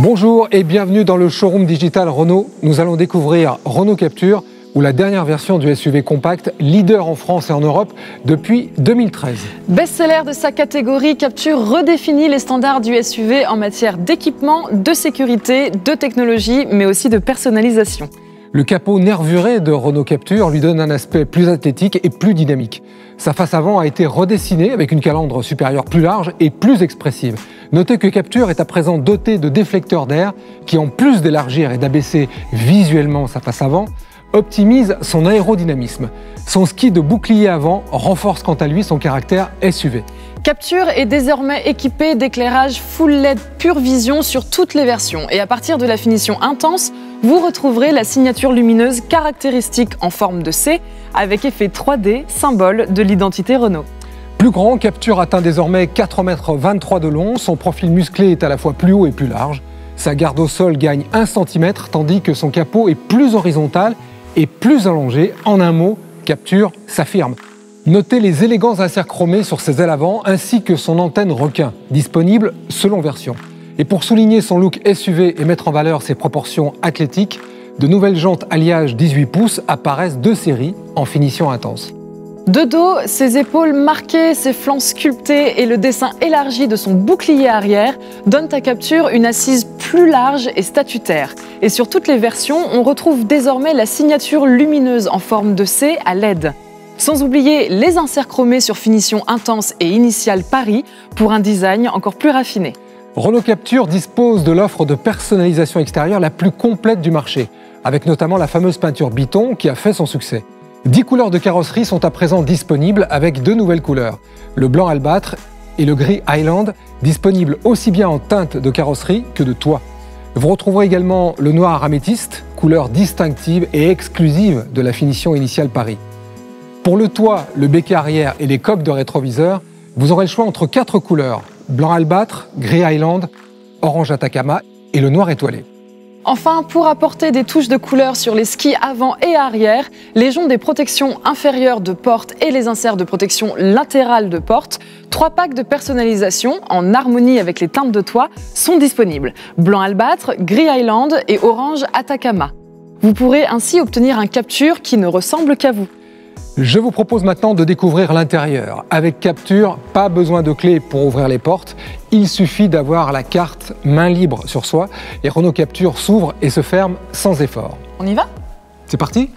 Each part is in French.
Bonjour et bienvenue dans le showroom digital Renault. Nous allons découvrir Renault Captur, ou la dernière version du SUV compact, leader en France et en Europe depuis 2013. Best-seller de sa catégorie, Captur redéfinit les standards du SUV en matière d'équipement, de sécurité, de technologie, mais aussi de personnalisation. Le capot nervuré de Renault Captur lui donne un aspect plus athlétique et plus dynamique. Sa face avant a été redessinée avec une calandre supérieure plus large et plus expressive. Notez que Captur est à présent doté de déflecteurs d'air qui, en plus d'élargir et d'abaisser visuellement sa face avant, optimise son aérodynamisme. Son ski de bouclier avant renforce quant à lui son caractère SUV. Captur est désormais équipé d'éclairage Full LED Pure Vision sur toutes les versions. Et à partir de la finition intense, vous retrouverez la signature lumineuse caractéristique en forme de C avec effet 3D, symbole de l'identité Renault. Plus grand, Captur atteint désormais 4,23 m de long. Son profil musclé est à la fois plus haut et plus large. Sa garde au sol gagne 1 cm, tandis que son capot est plus horizontal et plus allongé. En un mot, Captur s'affirme. Notez les élégants inserts chromés sur ses ailes avant ainsi que son antenne requin, disponible selon version. Et pour souligner son look SUV et mettre en valeur ses proportions athlétiques, de nouvelles jantes alliage 18 pouces apparaissent de série en finition intense. De dos, ses épaules marquées, ses flancs sculptés et le dessin élargi de son bouclier arrière donnent à Captur une assise plus large et statutaire. Et sur toutes les versions, on retrouve désormais la signature lumineuse en forme de C à LED. Sans oublier les inserts chromés sur finition intense et initiale Paris pour un design encore plus raffiné. Renault Captur dispose de l'offre de personnalisation extérieure la plus complète du marché, avec notamment la fameuse peinture Biton qui a fait son succès. 10 couleurs de carrosserie sont à présent disponibles avec 2 nouvelles couleurs, le blanc albâtre et le gris Highland, disponibles aussi bien en teinte de carrosserie que de toit. Vous retrouverez également le noir améthyste, couleur distinctive et exclusive de la finition initiale Paris. Pour le toit, le béquet arrière et les coques de rétroviseur, vous aurez le choix entre 4 couleurs, blanc albâtre, gris Highland, orange Atacama et le noir étoilé. Enfin, pour apporter des touches de couleur sur les skis avant et arrière, les joncs des protections inférieures de porte et les inserts de protection latérale de porte, 3 packs de personnalisation en harmonie avec les teintes de toit sont disponibles. Blanc albâtre, gris Highland et orange Atacama. Vous pourrez ainsi obtenir un Captur qui ne ressemble qu'à vous. Je vous propose maintenant de découvrir l'intérieur. Avec Captur, pas besoin de clé pour ouvrir les portes. Il suffit d'avoir la carte main libre sur soi et Renault Captur s'ouvre et se ferme sans effort. On y va ? C'est parti ?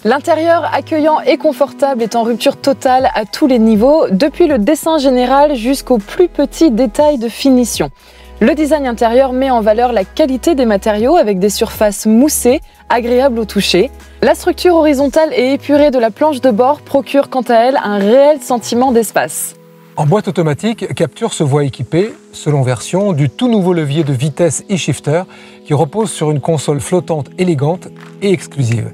L'intérieur accueillant et confortable est en rupture totale à tous les niveaux, depuis le dessin général jusqu'aux plus petits détails de finition. Le design intérieur met en valeur la qualité des matériaux avec des surfaces moussées, agréables au toucher. La structure horizontale et épurée de la planche de bord procure quant à elle un réel sentiment d'espace. En boîte automatique, Captur se voit équipé, selon version, du tout nouveau levier de vitesse e-shifter qui repose sur une console flottante élégante et exclusive.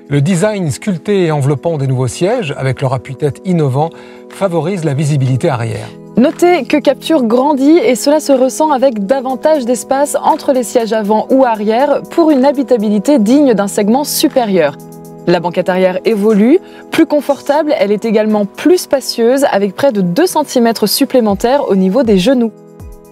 Le design sculpté et enveloppant des nouveaux sièges, avec leur appuie-tête innovant, favorise la visibilité arrière. Notez que Captur grandit et cela se ressent avec davantage d'espace entre les sièges avant ou arrière pour une habitabilité digne d'un segment supérieur. La banquette arrière évolue, plus confortable, elle est également plus spacieuse avec près de 2 cm supplémentaires au niveau des genoux.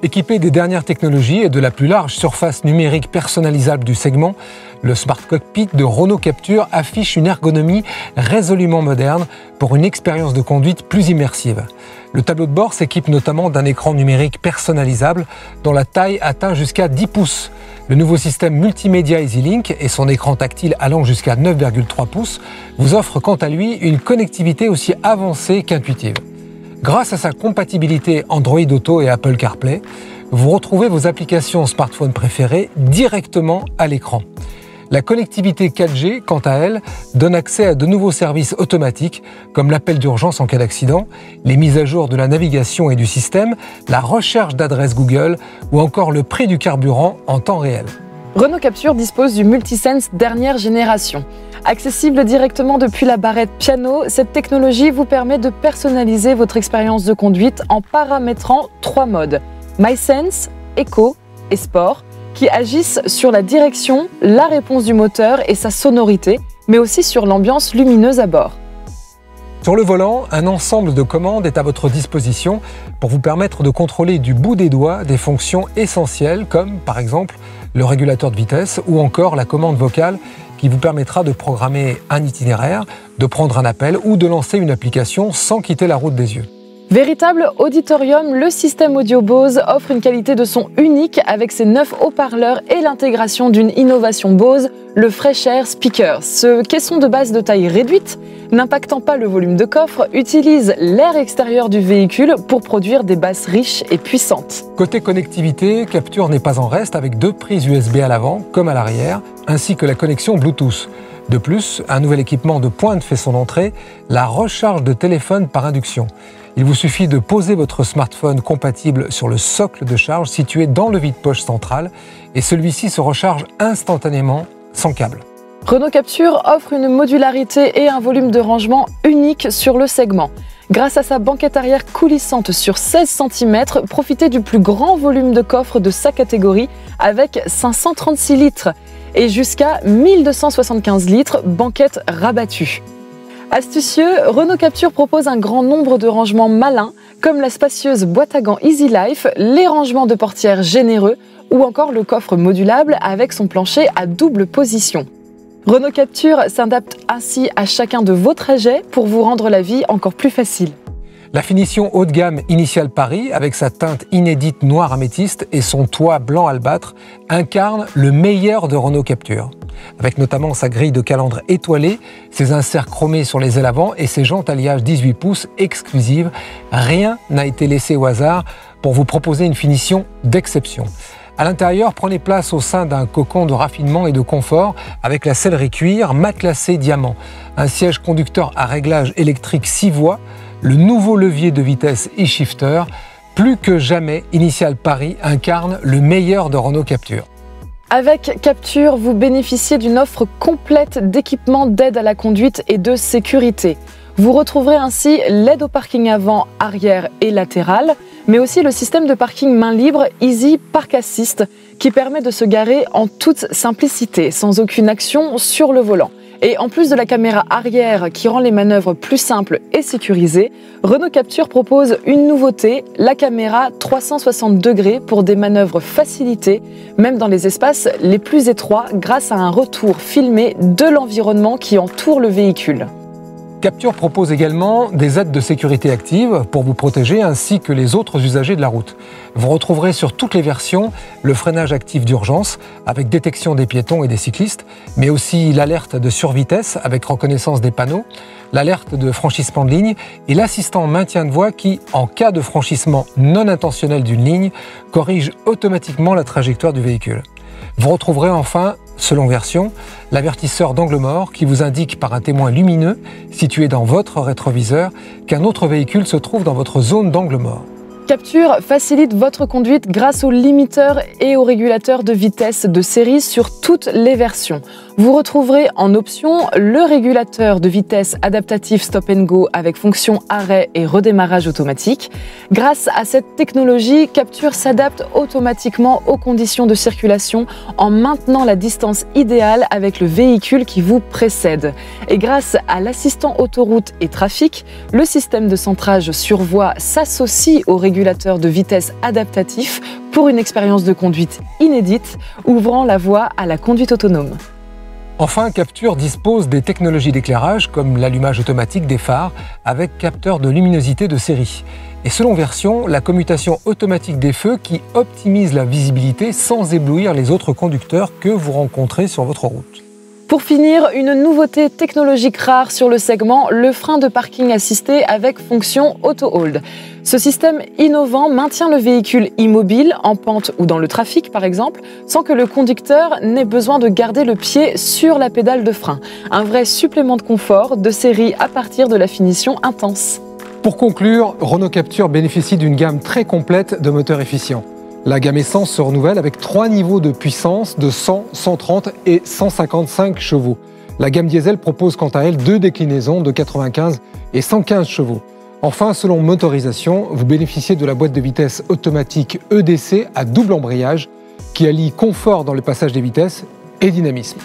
Équipé des dernières technologies et de la plus large surface numérique personnalisable du segment, le Smart Cockpit de Renault Captur affiche une ergonomie résolument moderne pour une expérience de conduite plus immersive. Le tableau de bord s'équipe notamment d'un écran numérique personnalisable dont la taille atteint jusqu'à 10 pouces. Le nouveau système multimédia EasyLink et son écran tactile allant jusqu'à 9,3 pouces vous offrent quant à lui une connectivité aussi avancée qu'intuitive. Grâce à sa compatibilité Android Auto et Apple CarPlay, vous retrouvez vos applications smartphone préférées directement à l'écran. La connectivité 4G, quant à elle, donne accès à de nouveaux services automatiques comme l'appel d'urgence en cas d'accident, les mises à jour de la navigation et du système, la recherche d'adresses Google ou encore le prix du carburant en temps réel. Renault Captur dispose du Multisense dernière génération. Accessible directement depuis la barrette piano, cette technologie vous permet de personnaliser votre expérience de conduite en paramétrant 3 modes, MySense, Eco et Sport, qui agissent sur la direction, la réponse du moteur et sa sonorité, mais aussi sur l'ambiance lumineuse à bord. Sur le volant, un ensemble de commandes est à votre disposition pour vous permettre de contrôler du bout des doigts des fonctions essentielles comme par exemple le régulateur de vitesse ou encore la commande vocale qui vous permettra de programmer un itinéraire, de prendre un appel ou de lancer une application sans quitter la route des yeux. Véritable auditorium, le système audio Bose offre une qualité de son unique avec ses 9 haut-parleurs et l'intégration d'une innovation Bose, le Fresh Air Speaker. Ce caisson de base de taille réduite, n'impactant pas le volume de coffre, utilise l'air extérieur du véhicule pour produire des basses riches et puissantes. Côté connectivité, Capture n'est pas en reste avec 2 prises USB à l'avant comme à l'arrière, ainsi que la connexion Bluetooth. De plus, un nouvel équipement de pointe fait son entrée, la recharge de téléphone par induction. Il vous suffit de poser votre smartphone compatible sur le socle de charge situé dans le vide-poche central et celui-ci se recharge instantanément sans câble. Renault Capture offre une modularité et un volume de rangement unique sur le segment. Grâce à sa banquette arrière coulissante sur 16 cm, profitez du plus grand volume de coffre de sa catégorie avec 536 litres et jusqu'à 1275 litres banquette rabattue. Astucieux, Renault Capture propose un grand nombre de rangements malins, comme la spacieuse boîte à gants Easy Life, les rangements de portières généreux ou encore le coffre modulable avec son plancher à double position. Renault Capture s'adapte ainsi à chacun de vos trajets pour vous rendre la vie encore plus facile. La finition haut de gamme Initial Paris, avec sa teinte inédite noire améthyste et son toit blanc albâtre, incarne le meilleur de Renault Capture. Avec notamment sa grille de calandre étoilée, ses inserts chromés sur les ailes avant et ses jantes alliage 18 pouces exclusives, rien n'a été laissé au hasard pour vous proposer une finition d'exception. À l'intérieur, prenez place au sein d'un cocon de raffinement et de confort avec la sellerie cuir matelassée diamant, un siège conducteur à réglage électrique 6 voies, le nouveau levier de vitesse e-shifter. Plus que jamais, Initial Paris incarne le meilleur de Renault Capture. Avec Capture, vous bénéficiez d'une offre complète d'équipements d'aide à la conduite et de sécurité. Vous retrouverez ainsi l'aide au parking avant, arrière et latéral, mais aussi le système de parking main libre Easy Park Assist qui permet de se garer en toute simplicité, sans aucune action sur le volant. Et en plus de la caméra arrière qui rend les manœuvres plus simples et sécurisées, Renault Capture propose une nouveauté, la caméra 360 degrés pour des manœuvres facilitées, même dans les espaces les plus étroits grâce à un retour filmé de l'environnement qui entoure le véhicule. Capture propose également des aides de sécurité active pour vous protéger ainsi que les autres usagers de la route. Vous retrouverez sur toutes les versions le freinage actif d'urgence avec détection des piétons et des cyclistes, mais aussi l'alerte de survitesse avec reconnaissance des panneaux, l'alerte de franchissement de ligne et l'assistant maintien de voie qui, en cas de franchissement non intentionnel d'une ligne, corrige automatiquement la trajectoire du véhicule. Vous retrouverez enfin, selon version, l'avertisseur d'angle mort qui vous indique par un témoin lumineux situé dans votre rétroviseur qu'un autre véhicule se trouve dans votre zone d'angle mort. Capture facilite votre conduite grâce au limiteur et au régulateur de vitesse de série sur toutes les versions. Vous retrouverez en option le régulateur de vitesse adaptatif Stop and Go avec fonction arrêt et redémarrage automatique. Grâce à cette technologie, Capture s'adapte automatiquement aux conditions de circulation en maintenant la distance idéale avec le véhicule qui vous précède. Et grâce à l'assistant autoroute et trafic, le système de centrage sur voie s'associe au régulateur de vitesse adaptatif pour une expérience de conduite inédite, ouvrant la voie à la conduite autonome. Enfin, Capture dispose des technologies d'éclairage comme l'allumage automatique des phares avec capteur de luminosité de série. Et selon version, la commutation automatique des feux qui optimise la visibilité sans éblouir les autres conducteurs que vous rencontrez sur votre route. Pour finir, une nouveauté technologique rare sur le segment, le frein de parking assisté avec fonction auto-hold. Ce système innovant maintient le véhicule immobile, en pente ou dans le trafic par exemple, sans que le conducteur n'ait besoin de garder le pied sur la pédale de frein. Un vrai supplément de confort de série à partir de la finition intense. Pour conclure, Renault Capture bénéficie d'une gamme très complète de moteurs efficients. La gamme essence se renouvelle avec 3 niveaux de puissance de 100, 130 et 155 chevaux. La gamme diesel propose quant à elle 2 déclinaisons de 95 et 115 chevaux. Enfin, selon motorisation, vous bénéficiez de la boîte de vitesse automatique EDC à double embrayage qui allie confort dans le passage des vitesses et dynamisme.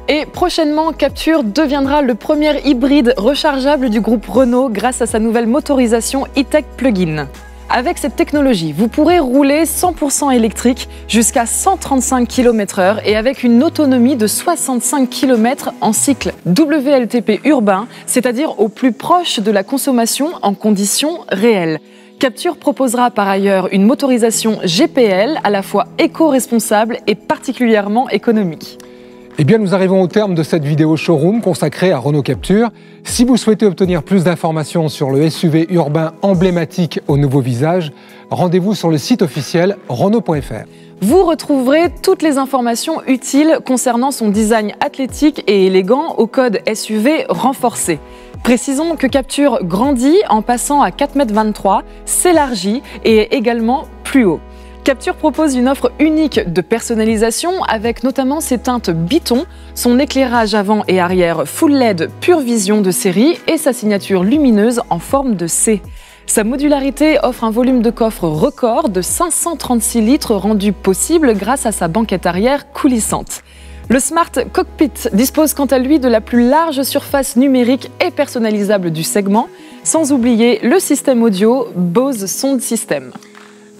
Et prochainement, Captur deviendra le premier hybride rechargeable du groupe Renault grâce à sa nouvelle motorisation E-Tech Plug-in. Avec cette technologie, vous pourrez rouler 100% électrique jusqu'à 135 km/h et avec une autonomie de 65 km en cycle WLTP urbain, c'est-à-dire au plus proche de la consommation en conditions réelles. Captur proposera par ailleurs une motorisation GPL à la fois éco-responsable et particulièrement économique. Eh bien, nous arrivons au terme de cette vidéo showroom consacrée à Renault Captur. Si vous souhaitez obtenir plus d'informations sur le SUV urbain emblématique au nouveau visage, rendez-vous sur le site officiel renault.fr. Vous retrouverez toutes les informations utiles concernant son design athlétique et élégant au code SUV renforcé. Précisons que Captur grandit en passant à 4,23 m, s'élargit et est également plus haut. Captur propose une offre unique de personnalisation avec notamment ses teintes Biton, son éclairage avant et arrière full LED Pure Vision de série et sa signature lumineuse en forme de C. Sa modularité offre un volume de coffre record de 536 litres rendu possible grâce à sa banquette arrière coulissante. Le Smart Cockpit dispose quant à lui de la plus large surface numérique et personnalisable du segment, sans oublier le système audio Bose Sound System.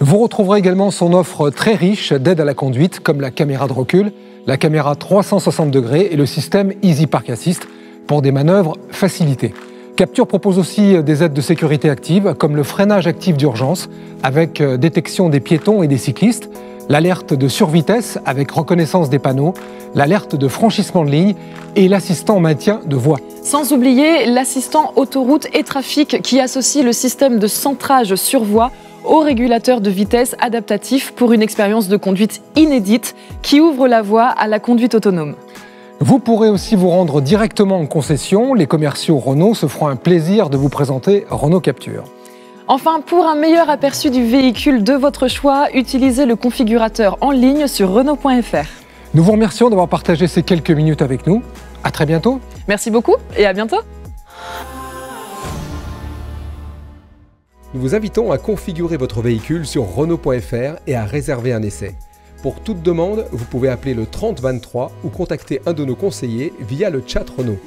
Vous retrouverez également son offre très riche d'aides à la conduite, comme la caméra de recul, la caméra 360 degrés et le système Easy Park Assist pour des manœuvres facilitées. Captur propose aussi des aides de sécurité actives, comme le freinage actif d'urgence, avec détection des piétons et des cyclistes, l'alerte de survitesse avec reconnaissance des panneaux, l'alerte de franchissement de ligne et l'assistant maintien de voie. Sans oublier l'assistant autoroute et trafic qui associe le système de centrage sur voie au régulateur de vitesse adaptatif pour une expérience de conduite inédite qui ouvre la voie à la conduite autonome. Vous pourrez aussi vous rendre directement en concession. Les commerciaux Renault se feront un plaisir de vous présenter Renault Captur. Enfin, pour un meilleur aperçu du véhicule de votre choix, utilisez le configurateur en ligne sur Renault.fr. Nous vous remercions d'avoir partagé ces quelques minutes avec nous. À très bientôt. Merci beaucoup et à bientôt. Nous vous invitons à configurer votre véhicule sur Renault.fr et à réserver un essai. Pour toute demande, vous pouvez appeler le 30 23 ou contacter un de nos conseillers via le chat Renault.